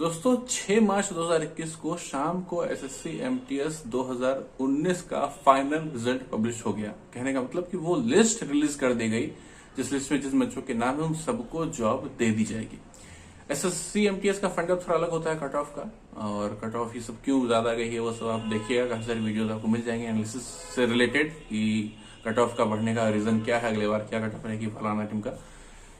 दोस्तों 6 मार्च 2021 को शाम को एसएससी एमटीएस 2019 का फाइनल रिजल्ट पब्लिश हो गया। कहने का मतलब कि वो लिस्ट रिलीज कर दी गई जिस लिस्ट में जिस बच्चों के नाम है उन सबको जॉब दे दी जाएगी। एसएससी एमटीएस का फंडा थोड़ा अलग होता है कट ऑफ का, और कट ऑफ ये सब क्यों ज्यादा गई है वो सब आप देखिएगा, काफी सारी वीडियोस आपको मिल जाएंगे एनालिसिस से रिलेटेड कि कट ऑफ का बढ़ने का रीजन क्या है, अगले बार क्या कट ऑफ रहेगी फलाना टीम का।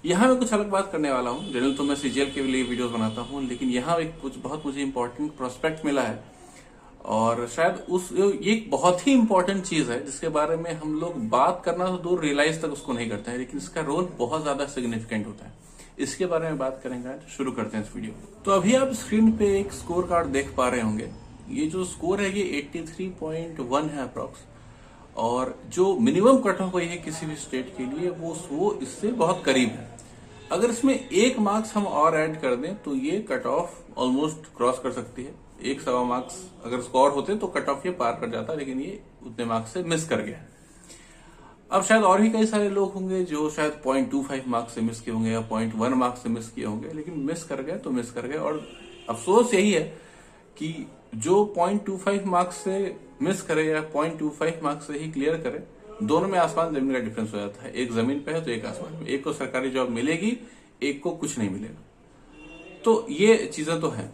यहाँ मैं कुछ अलग बात करने वाला हूँ। जनरल तो मैं सीजीएल के लिए वीडियोस बनाता हूँ, लेकिन यहाँ एक कुछ बहुत मुझे इंपॉर्टेंट प्रोस्पेक्ट मिला है और शायद ये एक बहुत ही इंपॉर्टेंट चीज है जिसके बारे में हम लोग बात करना तो दूर रियलाइज तक उसको नहीं करते हैं, लेकिन इसका रोल बहुत ज्यादा सिग्निफिकेंट होता है। इसके बारे में बात करेंगे, तो शुरू करते हैं इस वीडियो को। तो अभी आप स्क्रीन पे एक स्कोर कार्ड देख पा रहे होंगे। ये जो स्कोर है ये 83.1 है अप्रोक्स, और जो मिनिमम कट ऑफ हुई है किसी भी स्टेट के लिए वो इससे बहुत करीब है। अगर इसमें 1 मार्क्स हम और ऐड कर दें तो ये कट ऑफ ऑलमोस्ट क्रॉस कर सकती है। 1.25 मार्क्स अगर स्कोर होते तो कट ऑफ ये पार कर जाता, लेकिन ये उतने मार्क्स से मिस कर गया। अब शायद और भी कई सारे लोग होंगे जो शायद 0.25 मार्क्स से मिस किए होंगे या 0.1 मार्क्स से मिस किए होंगे, लेकिन मिस कर गए तो मिस कर गए। और अफसोस यही है कि जो 0.25 मार्क्स से मिस करे या 0.25 मार्क्स से ही क्लियर करे, दोनों में आसमान जमीन का डिफरेंस हो जाता है। एक जमीन पे है तो एक आसमान में, एक को सरकारी जॉब मिलेगी, एक को कुछ नहीं मिलेगा। तो ये चीजें तो हैं,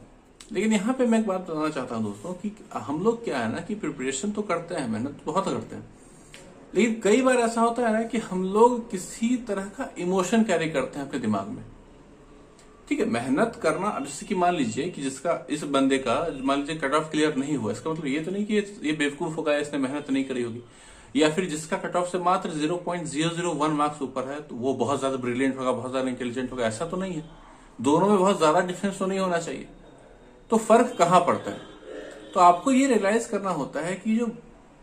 लेकिन यहाँ पे मैं एक बात बताना चाहता हूँ दोस्तों कि हम लोग क्या है ना कि प्रिपरेशन तो करते हैं, मेहनत बहुत करते हैं, लेकिन कई बार ऐसा होता है ना कि हम लोग किसी तरह का इमोशन कैरी करते हैं अपने दिमाग में। ठीक है, मेहनत करना, अब जैसे कि मान लीजिए कि जिसका इस बंदे का मान लीजिए कट ऑफ क्लियर नहीं हुआ, इसका मतलब ये तो नहीं कि ये बेवकूफ होगा, इसने मेहनत नहीं करी होगी। या फिर जिसका कट ऑफ से मात्र 0.001 मार्क्स ऊपर है तो वो बहुत ज्यादा ब्रिलियंट होगा, बहुत ज्यादा इंटेलिजेंट होगा, ऐसा तो नहीं है। दोनों में बहुत ज्यादा डिफरेंस तो नहीं होना चाहिए। तो फर्क कहां पड़ता है? तो आपको ये रियलाइज करना होता है कि जो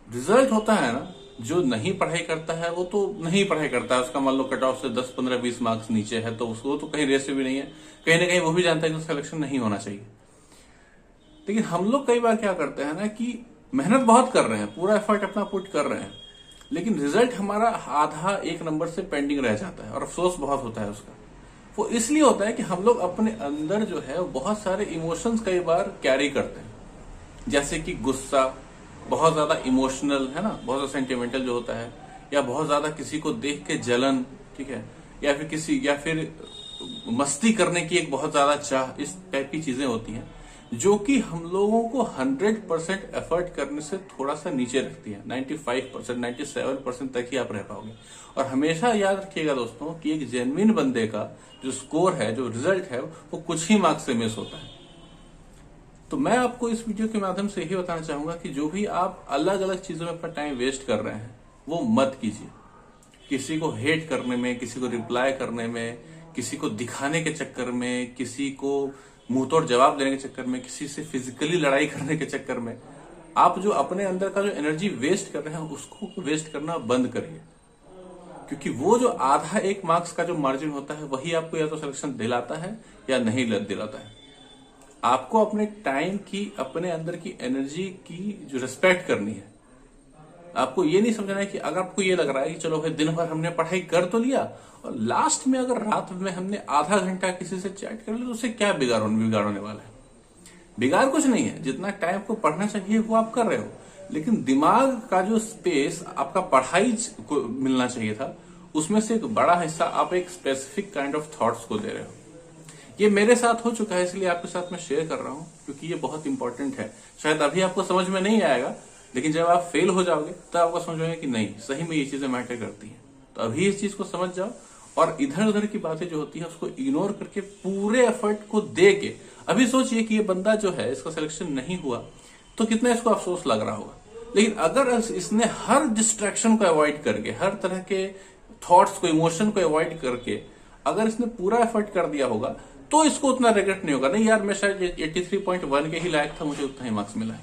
रिजल्ट होता है ना, जो नहीं पढ़ाई करता है वो तो नहीं पढ़ाई करता है, उसका मान लो कट ऑफ से 10, 15, 20 मार्क्स नीचे है तो उसको तो कहीं रेस भी नहीं है, कहीं ना कहीं वो भी जानता है कि उसका सिलेक्शन नहीं होना चाहिए। लेकिन हम लोग कई बार क्या करते हैं ना कि मेहनत बहुत कर रहे हैं, पूरा एफर्ट अपना पुट कर रहे हैं, लेकिन रिजल्ट हमारा आधा 1 नंबर से पेंडिंग रह जाता है और अफसोस बहुत होता है उसका। वो इसलिए होता है कि हम लोग अपने अंदर जो है बहुत सारे इमोशंस कई बार कैरी करते हैं, जैसे कि गुस्सा, बहुत ज्यादा इमोशनल है ना, बहुत ज्यादा सेंटिमेंटल जो होता है, या बहुत ज्यादा किसी को देख के जलन, ठीक है, या फिर मस्ती करने की एक बहुत ज्यादा चाह, इस टाइप की चीजें होती हैं जो कि हम लोगों को 100% एफर्ट करने से थोड़ा सा नीचे रखती है। 95%, 97% तक ही आप रह पाओगे। और हमेशा याद रखिएगा दोस्तों कि एक जेन्युइन बंदे का जो स्कोर है, जो रिजल्ट है, वो कुछ ही मार्क्स से मिस होता है। तो मैं आपको इस वीडियो के माध्यम से यही बताना चाहूंगा कि जो भी आप अलग अलग चीजों में अपना टाइम वेस्ट कर रहे हैं वो मत कीजिए। किसी को हेट करने में, किसी को रिप्लाई करने में, किसी को दिखाने के चक्कर में, किसी को मुंह तोड़ जवाब देने के चक्कर में, किसी से फिजिकली लड़ाई करने के चक्कर में आप जो अपने अंदर का जो एनर्जी वेस्ट कर रहे हैं उसको वेस्ट करना बंद करिए। क्योंकि वो जो आधा 1 मार्क्स का जो मार्जिन होता है वही आपको या तो सिलेक्शन दिलाता है या नहीं दिलाता है। आपको अपने टाइम की, अपने अंदर की एनर्जी की जो रिस्पेक्ट करनी है। आपको ये नहीं समझना है कि अगर आपको ये लग रहा है कि चलो भाई दिन भर हमने पढ़ाई कर तो लिया और लास्ट में अगर रात में हमने आधा घंटा किसी से चैट कर लिया तो उससे क्या बिगाड़ने वाला है? बिगाड़ कुछ नहीं है। जितना टाइम को पढ़ना चाहिए वो आप कर रहे हो, लेकिन दिमाग का जो स्पेस आपका पढ़ाई को मिलना चाहिए था, उसमें से एक बड़ा हिस्सा आप एक स्पेसिफिक काइंड ऑफ थॉट्स को दे रहे हो। ये मेरे साथ हो चुका है, इसलिए आपके साथ मैं शेयर कर रहा हूं, क्योंकि ये बहुत इंपॉर्टेंट है। शायद अभी आपको समझ में नहीं आएगा, लेकिन जब आप फेल हो जाओगे तो आपको समझ में कि नहीं, सही में ये चीजें मैटर करती हैं। तो अभी इस चीज को समझ जाओ और इधर उधर की बातें जो होती है उसको इग्नोर करके पूरे एफर्ट को दे के अभी सोचिए कि ये बंदा जो है इसका सिलेक्शन नहीं हुआ तो कितना इसको अफसोस लग रहा होगा। लेकिन अगर इसने हर डिस्ट्रैक्शन को अवॉइड करके, हर तरह के थॉट्स को, इमोशन को अवॉइड करके अगर इसने पूरा एफर्ट कर दिया होगा तो इसको उतना रिग्रेट नहीं होगा, नहीं यार मैं शायद 83.1 के ही लायक था, मुझे उतना ही मार्क्स मिला है।